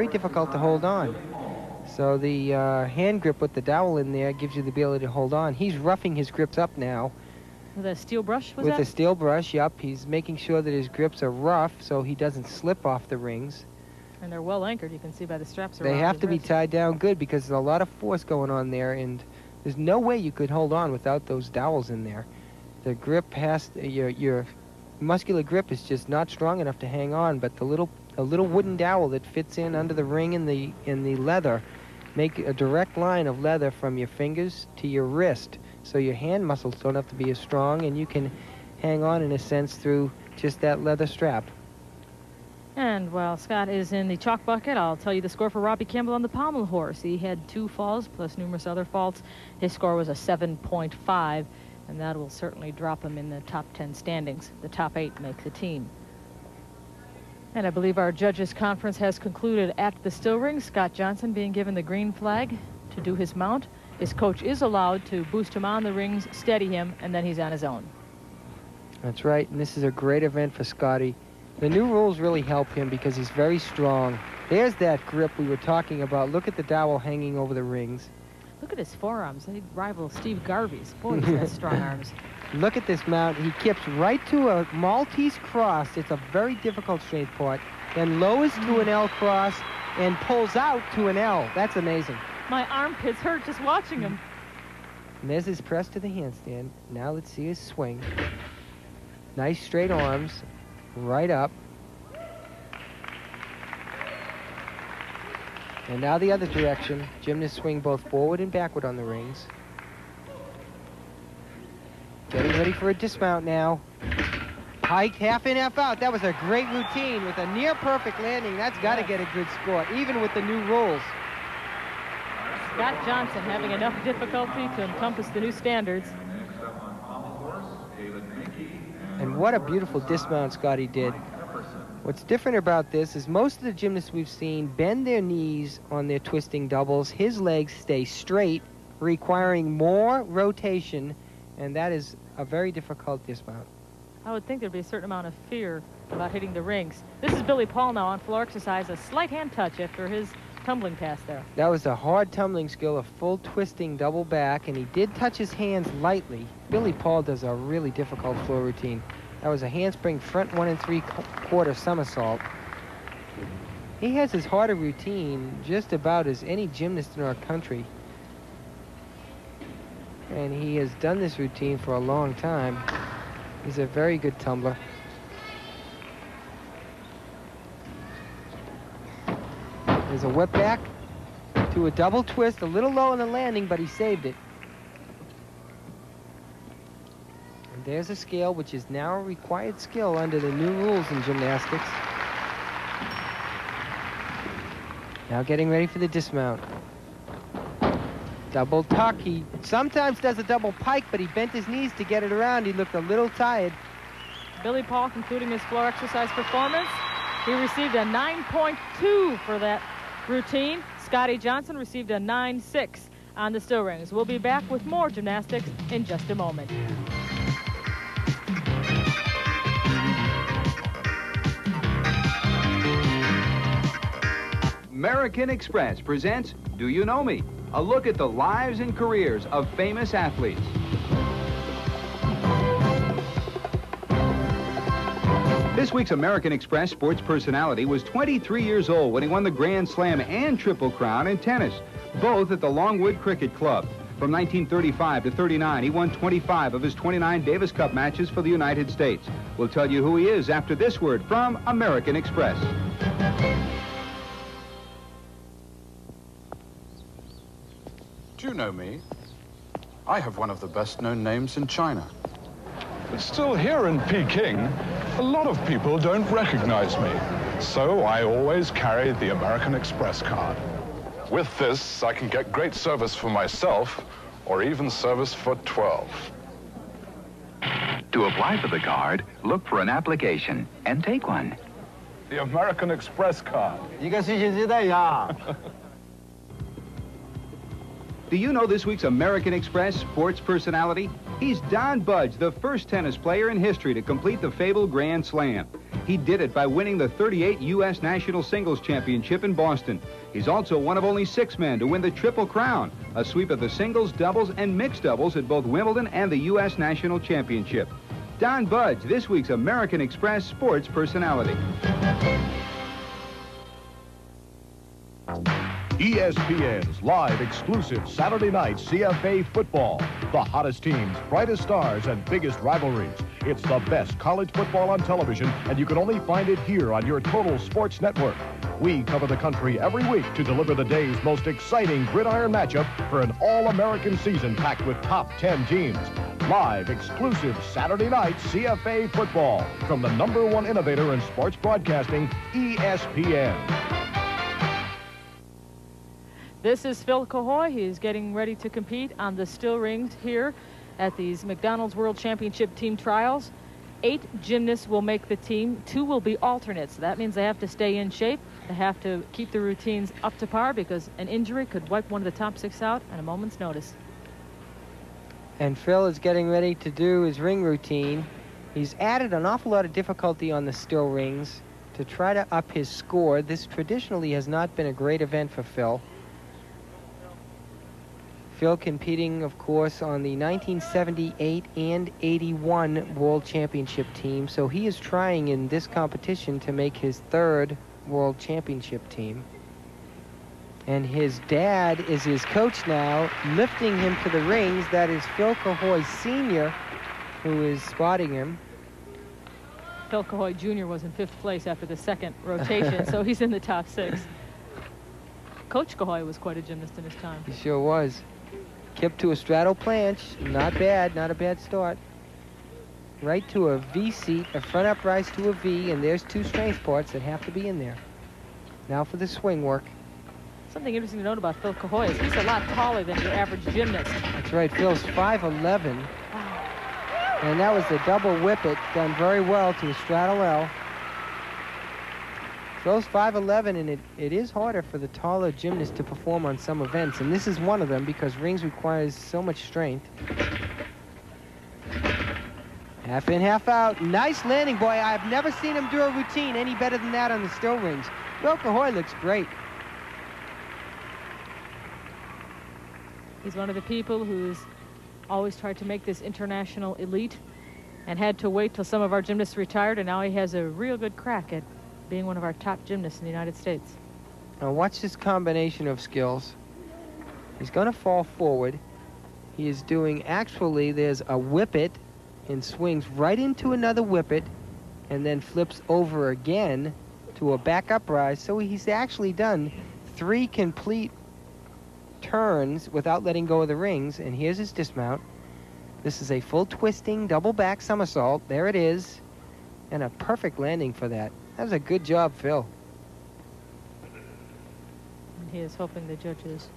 very difficult to hold on. So the hand grip with the dowel in there gives you the ability to hold on. He's roughing his grips up now. With a steel brush, With a steel brush, yep. He's making sure that his grips are rough so he doesn't slip off the rings. And they're well anchored, you can see by the straps around. They have to be wrist. tied down good because there's a lot of force going on there, and there's no way you could hold on without those dowels in there. The grip has to, your muscular grip is just not strong enough to hang on, but a little wooden dowel that fits in under the ring in the leather make a direct line of leather from your fingers to your wrist, so your hand muscles don't have to be as strong, and you can hang on in a sense through just that leather strap. And while Scott is in the chalk bucket, I'll tell you the score for Robbie Campbell on the pommel horse. He had 2 falls plus numerous other faults. His score was a 7.5, and that will certainly drop him in the top 10 standings. The top 8 make the team. And I believe our judges conference has concluded at the still ring. Scott Johnson being given the green flag to do his mount. His coach is allowed to boost him on the rings, steady him, and then he's on his own. That's right, and this is a great event for Scotty. The new rules really help him because he's very strong. There's that grip we were talking about. Look at the dowel hanging over the rings. Look at his forearms. They rival Steve Garvey's. Boy, he's got strong arms. Look at this mount. He kips right to a Maltese cross. It's a very difficult straight part. Then lowers to an L cross and pulls out to an L. That's amazing. My armpits hurt just watching him. And there's his press to the handstand. Now let's see his swing. Nice straight arms. Right up. And now the other direction. Gymnasts swing both forward and backward on the rings. Getting ready for a dismount now. Hike, half in, half out. That was a great routine with a near-perfect landing. That's got to get a good score, even with the new rules. Scott Johnson having enough difficulty to encompass the new standards. And what a beautiful dismount Scotty did. What's different about this is most of the gymnasts we've seen bend their knees on their twisting doubles. His legs stay straight, requiring more rotation, and that is a very difficult dismount. I would think there'd be a certain amount of fear about hitting the rings. This is Billy Paul now on floor exercise, a slight hand touch after his tumbling pass there. That was a hard tumbling skill, a full twisting double back, and he did touch his hands lightly. Billy Paul does a really difficult floor routine. That was a handspring front 1 3/4 somersault. He has as hard a routine just about as any gymnast in our country. And he has done this routine for a long time. He's a very good tumbler. There's a whip back to a double twist, a little low in the landing, but he saved it. And there's a scale, which is now a required skill under the new rules in gymnastics. Now getting ready for the dismount. Double tuck. He sometimes does a double pike, but he bent his knees to get it around. He looked a little tired. Billy Paul concluding his floor exercise performance. He received a 9.2 for that routine. Scotty Johnson received a 9.6 on the still rings. We'll be back with more gymnastics in just a moment. American Express presents Do You Know Me? A look at the lives and careers of famous athletes. This week's American Express sports personality was 23 years old when he won the Grand Slam and Triple Crown in tennis, both at the Longwood Cricket Club. From 1935 to 39, he won 25 of his 29 Davis Cup matches for the United States. We'll tell you who he is after this word from American Express. Do you know me? I have one of the best-known names in China. But still here in Peking, a lot of people don't recognize me. So I always carry the American Express card. With this, I can get great service for myself, or even service for 12. To apply for the card, look for an application and take one. The American Express card. Do you know this week's American Express sports personality? He's Don Budge, the first tennis player in history to complete the fabled Grand Slam. He did it by winning the 38 U.S. National Singles Championship in Boston. He's also one of only 6 men to win the Triple Crown, a sweep of the singles, doubles, and mixed doubles at both Wimbledon and the U.S. National Championship. Don Budge, this week's American Express sports personality. ESPN's live exclusive Saturday night CFA football. The hottest teams, brightest stars, and biggest rivalries. It's the best college football on television, and you can only find it here on your Total Sports Network. We cover the country every week to deliver the day's most exciting gridiron matchup for an all-American season packed with top 10 teams. Live exclusive Saturday night CFA football from the #1 innovator in sports broadcasting, ESPN. This is Phil Cahoy. He's getting ready to compete on the still rings here at these McDonald's World Championship team trials. 8 gymnasts will make the team. 2 will be alternates. That means they have to stay in shape. They have to keep the routines up to par because an injury could wipe one of the top 6 out at a moment's notice. And Phil is getting ready to do his ring routine. He's added an awful lot of difficulty on the still rings to try to up his score. This traditionally has not been a great event for Phil. Phil competing, of course, on the 1978 and 81 World Championship team. So he is trying in this competition to make his 3rd World Championship team. And his dad is his coach now, lifting him to the rings. That is Phil Cahoy Sr., who is spotting him. Phil Cahoy Jr. was in 5th place after the 2nd rotation, so he's in the top 6. Coach Cahoy was quite a gymnast in his time. He sure was. Kept to a straddle planche. Not bad. Not a bad start. Right to a V seat, a front uprise to a V, and there's 2 strength parts that have to be in there. Now for the swing work. Something interesting to note about Phil Cahoy is he's a lot taller than your average gymnast. That's right. Phil's 5'11". And that was the double whip it, done very well to a straddle L. Phil's 5'11", and it is harder for the taller gymnast to perform on some events, and this is one of them because rings requires so much strength. Half in, half out. Nice landing, boy. I've never seen him do a routine any better than that on the still rings. Phil Cahoy looks great. He's one of the people who's always tried to make this international elite and had to wait till some of our gymnasts retired, and now he has a real good crack at being one of our top gymnasts in the United States. Now watch this combination of skills. He's going to fall forward. He is doing, actually, there's a whip it and swings right into another whip it and then flips over again to a back uprise. So he's actually done 3 complete turns without letting go of the rings. And here's his dismount. This is a full twisting double back somersault. There it is. And a perfect landing for that. That was a good job, Phil. And he is hoping the judges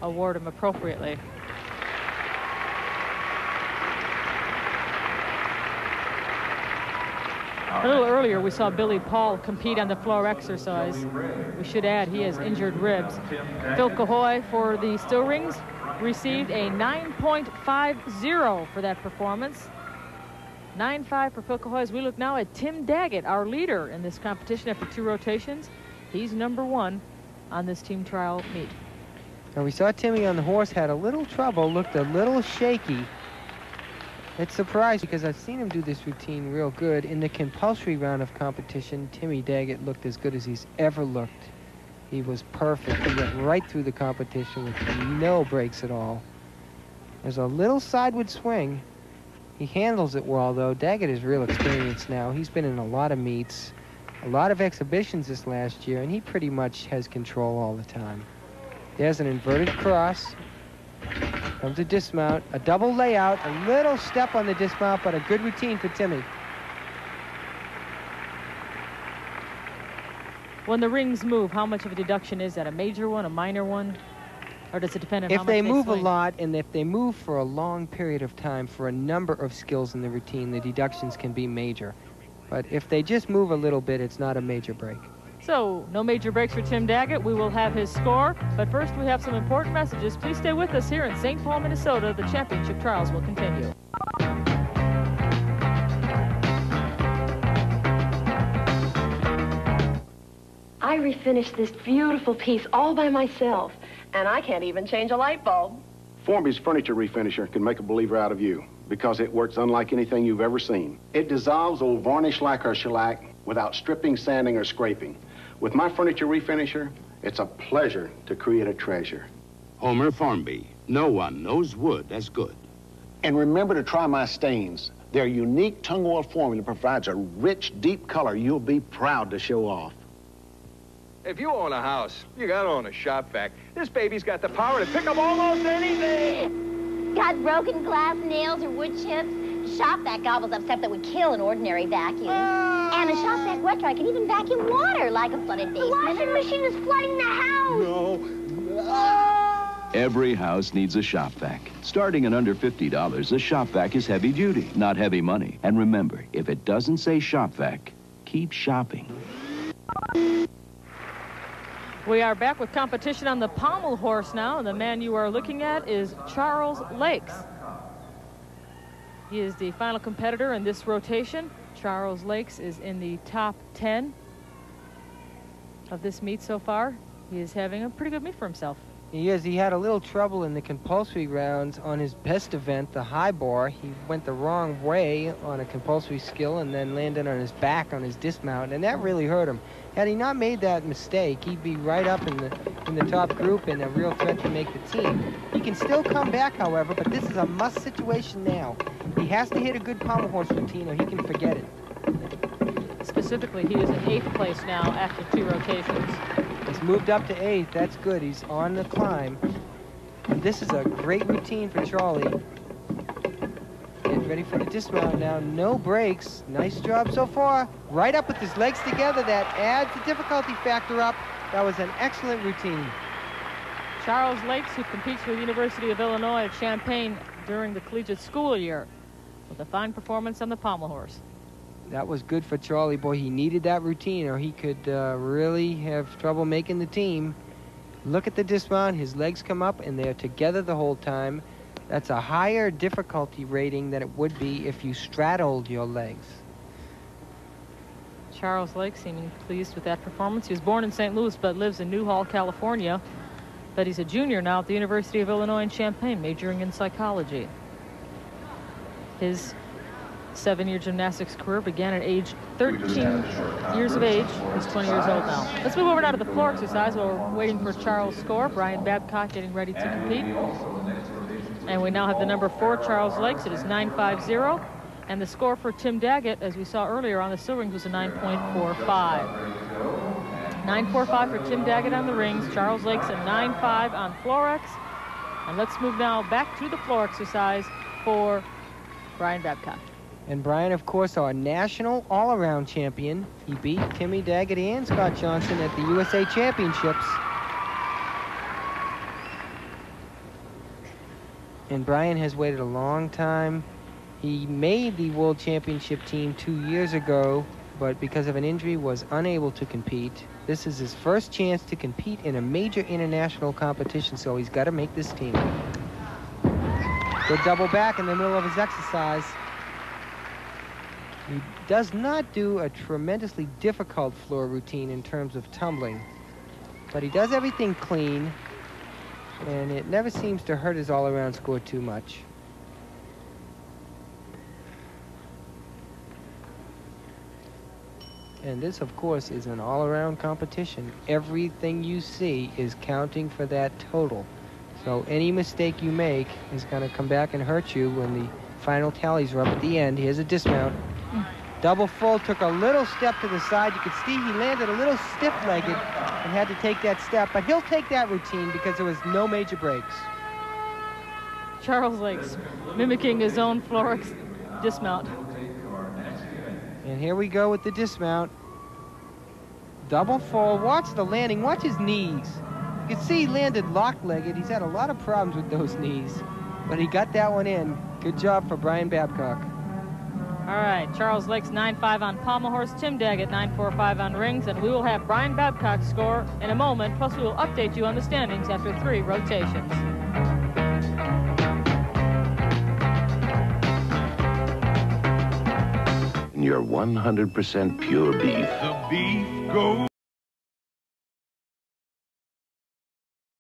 award him appropriately. A little earlier, we saw Billy Paul compete on the floor exercise. We should add he has injured ribs. Phil Cahoy for the still rings received a 9.50 for that performance. 9.5 for Phil Cahoy. As we look now at Tim Daggett, our leader in this competition after 2 rotations. He's #1 on this team trial meet. And we saw Timmy on the horse had a little trouble, looked a little shaky. It's surprising because I've seen him do this routine real good. In the compulsory round of competition, Timmy Daggett looked as good as he's ever looked. He was perfect. He went right through the competition with no breaks at all. There's a little sideward swing. He handles it well, though. Daggett is real experienced now. He's been in a lot of meets, a lot of exhibitions this last year, and he pretty much has control all the time. There's an inverted cross. Comes a dismount, a double layout, a little step on the dismount, but a good routine for Timmy. When the rings move, how much of a deduction is that? A major one, a minor one? Or does it depend on how much they swing? If they move a lot, and if they move for a long period of time for a number of skills in the routine, the deductions can be major. But if they just move a little bit, it's not a major break. So, no major breaks for Tim Daggett. We will have his score. But first, we have some important messages. Please stay with us here in St. Paul, Minnesota. The championship trials will continue. I refinished this beautiful piece all by myself, and I can't even change a light bulb. Formby's furniture refinisher can make a believer out of you because it works unlike anything you've ever seen. It dissolves old varnish lacquer shellac without stripping, sanding, or scraping. With my furniture refinisher, it's a pleasure to create a treasure. Homer Formby. No one knows wood as good. And remember to try my stains. Their unique tung oil formula provides a rich, deep color you'll be proud to show off. If you own a house, you gotta own a shop vac. This baby's got the power to pick up almost anything. Got broken glass, nails, or wood chips? Shop vac gobbles up stuff that would kill an ordinary vacuum. And a shop vac wet dry can even vacuum water like a flooded basement. The washing machine is flooding the house. No. Every house needs a shop vac. Starting at under $50, a shop vac is heavy duty, not heavy money. And remember, if it doesn't say shop vac, keep shopping. We are back with competition on the pommel horse now, and the man you are looking at is Charles Lakes. He is the final competitor in this rotation. Charles Lakes is in the top 10 of this meet so far. He is having a pretty good meet for himself. He is. He had a little trouble in the compulsory rounds on his best event, the high bar. He went the wrong way on a compulsory skill and then landed on his back on his dismount, and that really hurt him. Had he not made that mistake, he'd be right up in the top group and a real threat to make the team. He can still come back, however, but this is a must situation now. He has to hit a good pommel horse routine or he can forget it. Specifically, he is in 8th place now after 2 rotations. He's moved up to 8th. That's good. He's on the climb. And this is a great routine for Charlie. Getting ready for the dismount now. No breaks. Nice job so far. Right up with his legs together. That adds the difficulty factor up. That was an excellent routine. Charles Lakes, who competes for the University of Illinois at Champaign during the collegiate school year, with a fine performance on the pommel horse. That was good for Charlie. Boy, he needed that routine or he could really have trouble making the team. Look at the dismount. His legs come up and they're together the whole time. That's a higher difficulty rating than it would be if you straddled your legs. Charles Lake seeming pleased with that performance. He was born in St. Louis but lives in Newhall, California. But he's a junior now at the University of Illinois in Champaign, majoring in psychology. His 7-year gymnastics career began at age 13 years of age. He's 20 years old now. Let's move over now to the floor exercise while we're waiting for Charles' score. Brian Babcock getting ready to compete. And we now have the number 4, Charles Lakes. It is 9.50. And the score for Tim Daggett, as we saw earlier on the still rings, was a 9.45. 9.45 for Tim Daggett on the rings. Charles Lakes a 9.5 on Florex. And let's move now back to the floor exercise for Brian Babcock. And Brian, of course, our national all-around champion. He beat Timmy Daggett and Scott Johnson at the USA Championships. And Brian has waited a long time. He made the World Championship team 2 years ago, but because of an injury was unable to compete. This is his first chance to compete in a major international competition, so he's got to make this team. Good double back in the middle of his exercise. He does not do a tremendously difficult floor routine in terms of tumbling, but he does everything clean, and it never seems to hurt his all-around score too much. And this, of course, is an all-around competition. Everything you see is counting for that total. So any mistake you make is going to come back and hurt you when the final tallies are up at the end. Here's a dismount. Double full, took a little step to the side. You could see he landed a little stiff-legged and had to take that step. But he'll take that routine because there was no major breaks. Charles Lakes mimicking his own Florex dismount. And here we go with the dismount. Double full. Watch the landing. Watch his knees. You can see he landed lock-legged. He's had a lot of problems with those knees, but he got that one in. Good job for Brian Babcock. All right, Charles Lakes 9.5 on pommel horse, Tim Daggett 9.45 on rings, and we will have Brian Babcock's score in a moment, plus we will update you on the standings after 3 rotations. Your 100% pure beef. The beef goes.